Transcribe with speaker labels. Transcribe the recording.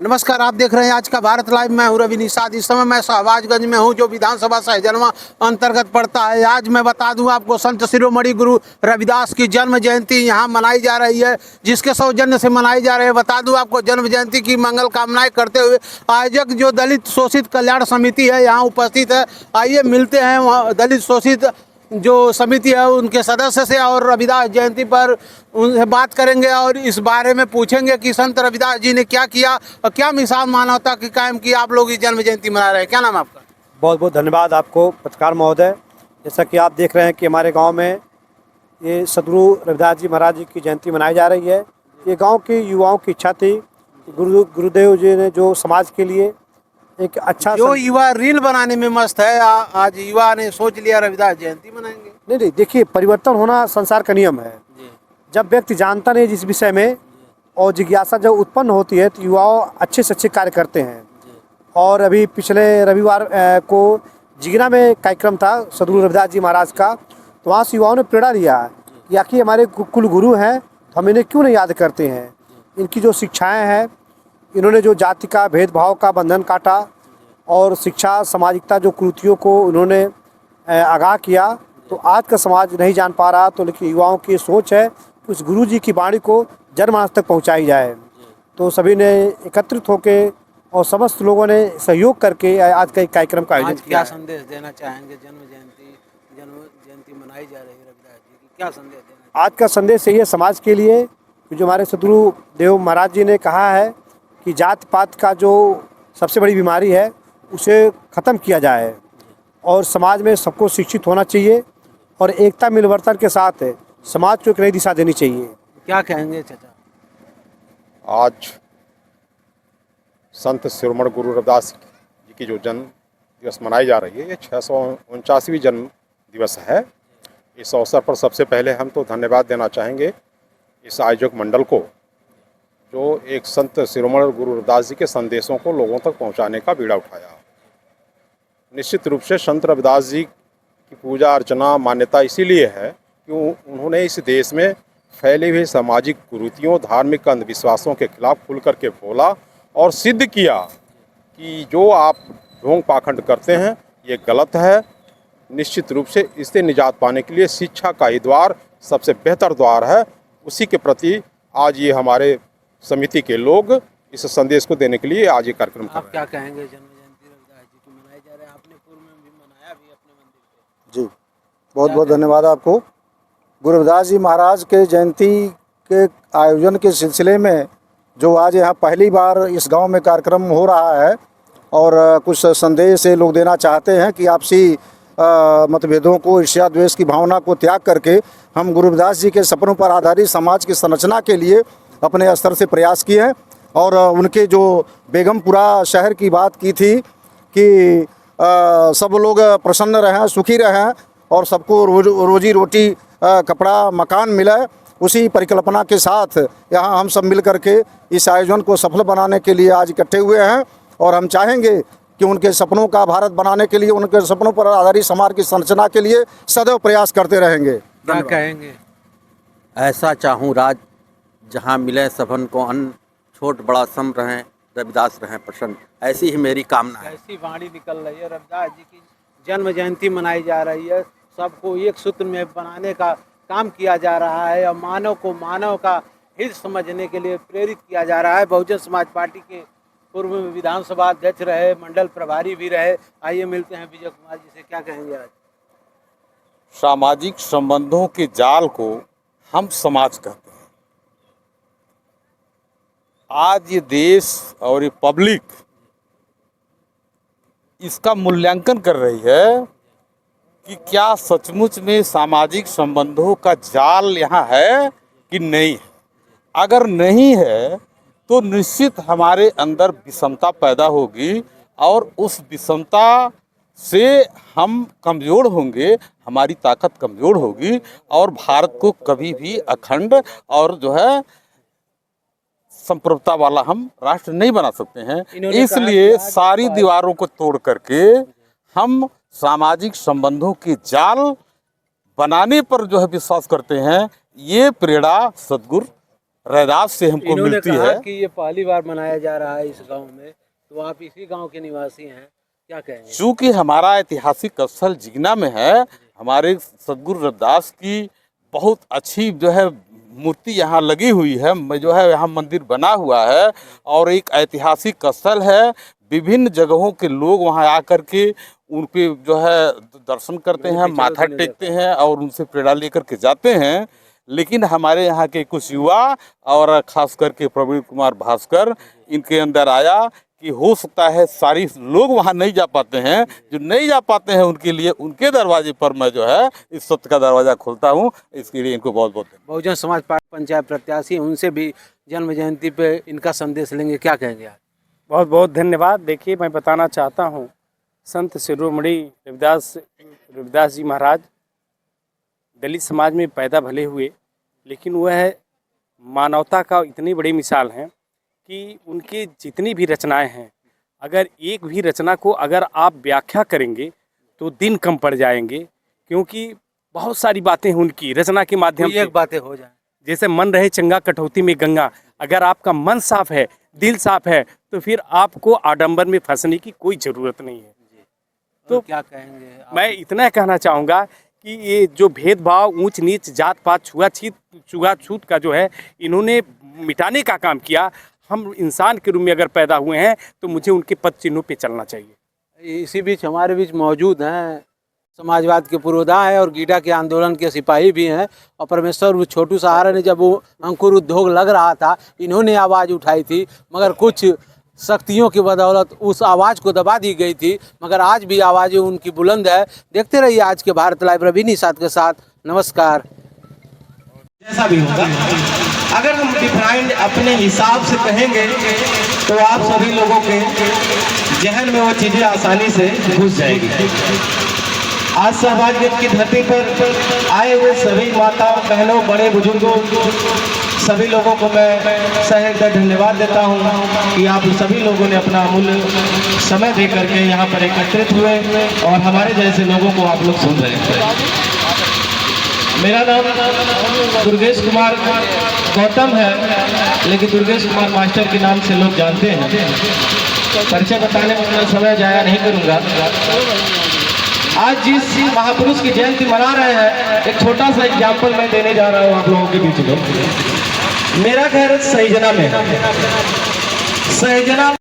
Speaker 1: नमस्कार, आप देख रहे हैं आज का भारत लाइव। मैं हूं रवि निषाद। इस समय मैं शहबाजगंज में हूं, जो विधानसभा सहजनवा अंतर्गत पड़ता है। आज मैं बता दूं आपको, संत शिरोमणि गुरु रविदास की जन्म जयंती यहां मनाई जा रही है, जिसके सौजन्य से मनाई जा रही है। बता दूं आपको, जन्म जयंती की मंगल कामनाएं करते हुए आयोजक जो दलित शोषित कल्याण समिति है यहाँ उपस्थित है। आइए मिलते हैं दलित शोषित जो समिति है उनके सदस्य से, और रविदास जयंती पर उनसे बात करेंगे और इस बारे में पूछेंगे कि संत रविदास जी ने क्या किया और क्या मिसाल मानवता की कायम की। आप लोग इस जन्म जयंती मना रहे हैं, क्या नाम है आपका?
Speaker 2: बहुत बहुत धन्यवाद आपको पत्रकार महोदय। जैसा कि आप देख रहे हैं कि हमारे गांव में ये सदगुरु रविदास जी महाराज जी की जयंती मनाई जा रही है। ये गांव के युवाओं की इच्छा थी। गुरुदेव जी ने जो समाज के लिए एक अच्छा
Speaker 1: जो युवा रील बनाने में मस्त है, आज युवा ने सोच लिया रविदास जयंती मनाएंगे।
Speaker 2: नहीं, देखिए, परिवर्तन होना संसार का नियम है। जब व्यक्ति जानता नहीं जिस विषय में और जिज्ञासा जब उत्पन्न होती है तो युवाओं अच्छे से अच्छे कार्य करते हैं। और अभी पिछले रविवार को जिगना में कार्यक्रम था सदगुरु रविदास जी महाराज का, तो वहाँ से युवाओं ने प्रेरणा लिया कि आखिर हमारे कुल गुरु हैं तो हम इन्हें क्यों नहीं याद करते हैं। इनकी जो शिक्षाएँ हैं, इन्होंने जो जाति का भेदभाव का बंधन काटा और शिक्षा सामाजिकता जो कुरीतियों को उन्होंने आगाह किया, तो आज का समाज नहीं जान पा रहा। तो लेकिन युवाओं की सोच है कि उस गुरु जी की वाणी को जनमानस तक पहुंचाई जाए। तो सभी ने एकत्रित होकर और समस्त लोगों ने सहयोग करके आज का एक कार्यक्रम का आयोजन किया।
Speaker 1: क्या संदेश देना चाहेंगे? जन्म जयंती मनाई जा रही है रविदास जी की, क्या संदेश देना?
Speaker 2: आज का संदेश यही है समाज के लिए कि जो हमारे सदगुरु देव महाराज जी ने कहा है कि जात पात का जो सबसे बड़ी बीमारी है उसे ख़त्म किया जाए और समाज में सबको शिक्षित होना चाहिए और एकता मिलवर्तन के साथ समाज को एक नई दिशा देनी चाहिए।
Speaker 1: क्या कहेंगे चाचा?
Speaker 3: आज संत शिरोमणि गुरु रविदास जी की जो जन्म दिवस मनाई जा रही है, ये 649वीं जन्म दिवस है। इस अवसर पर सबसे पहले हम तो धन्यवाद देना चाहेंगे इस आयोजक मंडल को, जो एक संत शिरोमणि गुरु रविदास जी के संदेशों को लोगों तक पहुंचाने का बीड़ा उठाया। निश्चित रूप से संत रविदास जी की पूजा अर्चना मान्यता इसीलिए है कि उन्होंने इस देश में फैली हुई सामाजिक कुरीतियों, धार्मिक अंधविश्वासों के खिलाफ खुल करके बोला और सिद्ध किया कि जो आप ढोंग पाखंड करते हैं ये गलत है। निश्चित रूप से इससे निजात पाने के लिए शिक्षा का ही द्वार सबसे बेहतर द्वार है। उसी के प्रति आज ये हमारे समिति के लोग इस संदेश को देने के लिए आज ये कार्यक्रम कर रहे हैं।
Speaker 1: आप क्या कहेंगे? जन्म जयंती रविदास जी की मनाई जा रही है, आपने पूर्व में भी मनाया भी अपने मंदिर पे।
Speaker 4: जी, बहुत बहुत धन्यवाद आपको। गुरु रविदास जी महाराज के जयंती के आयोजन के सिलसिले में जो आज यहाँ पहली बार इस गांव में कार्यक्रम हो रहा है और कुछ संदेश ये लोग देना चाहते हैं कि आपसी मतभेदों को, ईर्ष्या द्वेष की भावना को त्याग करके हम गुरु रविदास जी के सपनों पर आधारित समाज की संरचना के लिए अपने स्तर से प्रयास किए हैं। और उनके जो बेगमपुरा शहर की बात की थी कि सब लोग प्रसन्न रहें, सुखी रहें और सबको रोजी रोटी, कपड़ा, मकान मिले, उसी परिकल्पना के साथ यहाँ हम सब मिल करके इस आयोजन को सफल बनाने के लिए आज इकट्ठे हुए हैं। और हम चाहेंगे कि उनके सपनों का भारत बनाने के लिए, उनके सपनों पर आधारित समाज की संरचना के लिए सदैव प्रयास करते रहेंगे।
Speaker 1: क्या कहेंगे?
Speaker 5: ऐसा चाहूँ राज जहाँ मिले सबन को अन्न, छोट बड़ा सम रहें, रविदास रहें प्रसन्न, ऐसी ही मेरी कामना है।
Speaker 1: ऐसी वाणी निकल रही है। रविदास जी की जन्म जयंती मनाई जा रही है, सबको एक सूत्र में बनाने का काम किया जा रहा है और मानव को मानव का हित समझने के लिए प्रेरित किया जा रहा है। बहुजन समाज पार्टी के पूर्व में विधानसभा अध्यक्ष रहे, मंडल प्रभारी भी रहे। आइए मिलते हैं विजय कुमार जी से, क्या कहेंगे आज?
Speaker 6: सामाजिक संबंधों के जाल को हम समाज कहते हैं। आज ये देश और ये पब्लिक इसका मूल्यांकन कर रही है कि क्या सचमुच में सामाजिक संबंधों का जाल यहाँ है कि नहीं है। अगर नहीं है तो निश्चित हमारे अंदर विषमता पैदा होगी और उस विषमता से हम कमज़ोर होंगे, हमारी ताकत कमज़ोर होगी और भारत को कभी भी अखंड और जो है संप्रभुता वाला हम राष्ट्र नहीं बना सकते हैं। इसलिए सारी दीवारों को तोड़ करके हम सामाजिक संबंधों के जाल बनाने पर जो है विश्वास करते हैं। ये प्रेरणा सदगुरु रैदास से हमको
Speaker 1: इन्होंने
Speaker 6: मिलती
Speaker 1: कहा
Speaker 6: है।
Speaker 1: कि ये पहली बार मनाया जा रहा है इस गांव में, तो आप इसी गांव के निवासी हैं, क्या कहेंगे?
Speaker 6: चूँकि हमारा ऐतिहासिक स्थल जिगना में है, हमारे सदगुरु रविदास की बहुत अच्छी जो है मूर्ति यहाँ लगी हुई है, जो है यहाँ मंदिर बना हुआ है और एक ऐतिहासिक स्थल है। विभिन्न जगहों के लोग वहाँ आकर के उन पे जो है दर्शन करते हैं, माथा टेकते हैं और उनसे प्रेरणा लेकर के जाते हैं। लेकिन हमारे यहाँ के कुछ युवा और खास करके प्रवीण कुमार भास्कर, इनके अंदर आया कि हो सकता है सारी लोग वहाँ नहीं जा पाते हैं, जो नहीं जा पाते हैं उनके लिए उनके दरवाजे पर मैं जो है इस सत्य का दरवाज़ा खोलता हूँ। इसके लिए इनको बहुत बहुत
Speaker 1: बहुजन समाज पार्टी पंचायत प्रत्याशी, उनसे भी जन्म जयंती पे इनका संदेश लेंगे, क्या कहेंगे आप?
Speaker 7: बहुत बहुत धन्यवाद। देखिए, मैं बताना चाहता हूँ, संत शिरोमणि रविदास जी महाराज दलित समाज में पैदा भले हुए, लेकिन वह मानवता का इतनी बड़ी मिसाल हैं कि उनकी जितनी भी रचनाएं हैं, अगर एक भी रचना को अगर आप व्याख्या करेंगे तो दिन कम पड़ जाएंगे, क्योंकि बहुत सारी बातें हैं उनकी रचना के माध्यम से।
Speaker 1: एक बातें हो जाए,
Speaker 7: जैसे मन रहे चंगा कटौती में गंगा, अगर आपका मन साफ है, दिल साफ है, तो फिर आपको आडंबर में फंसने की कोई ज़रूरत नहीं है।
Speaker 1: तो क्या कहेंगे आप?
Speaker 7: मैं इतना कहना चाहूँगा कि ये जो भेदभाव, ऊंच नीच, जात पात, छुआछूत का जो है इन्होंने मिटाने का काम किया। हम इंसान के रूप में अगर पैदा हुए हैं तो मुझे उनके पद चिन्हों पे चलना चाहिए।
Speaker 1: इसी बीच हमारे बीच मौजूद हैं समाजवाद के पुरोधा है और गीडा के आंदोलन के सिपाही भी हैं, और परमेश्वर छोटू सहारा ने जब वो अंकुर उद्योग लग रहा था, इन्होंने आवाज़ उठाई थी, मगर कुछ शक्तियों की बदौलत उस आवाज़ को दबा दी गई थी, मगर आज भी आवाज़ें उनकी बुलंद है। देखते रहिए आज के भारत लाइव रवि निषाद के साथ। नमस्कार।
Speaker 8: जैसा भी होगा, अगर हम डिफाइंड अपने हिसाब से कहेंगे तो आप सभी लोगों के जहन में वो चीज़ें आसानी से घुस जाएगी। आज सहभागित की धरती पर आए हुए सभी माताओं, बहनों, बड़े बुजुर्गों, सभी लोगों को मैं सहृदय धन्यवाद देता हूं कि आप सभी लोगों ने अपना अमूल्य समय दे करके यहाँ पर एकत्रित हुए और हमारे जैसे लोगों को आप लोग सुन रहे हैं। मेरा नाम दुर्गेश कुमार गौतम है, लेकिन दुर्गेश कुमार मास्टर के नाम से लोग जानते हैं। परिचय बताने में मैं समय जाया नहीं करूँगा। आज जिस महापुरुष की जयंती मना रहे हैं, एक छोटा सा एग्जाम्पल मैं देने जा रहा हूँ आप लोगों के बीच में। मेरा घर सहीजना में है। सहीजना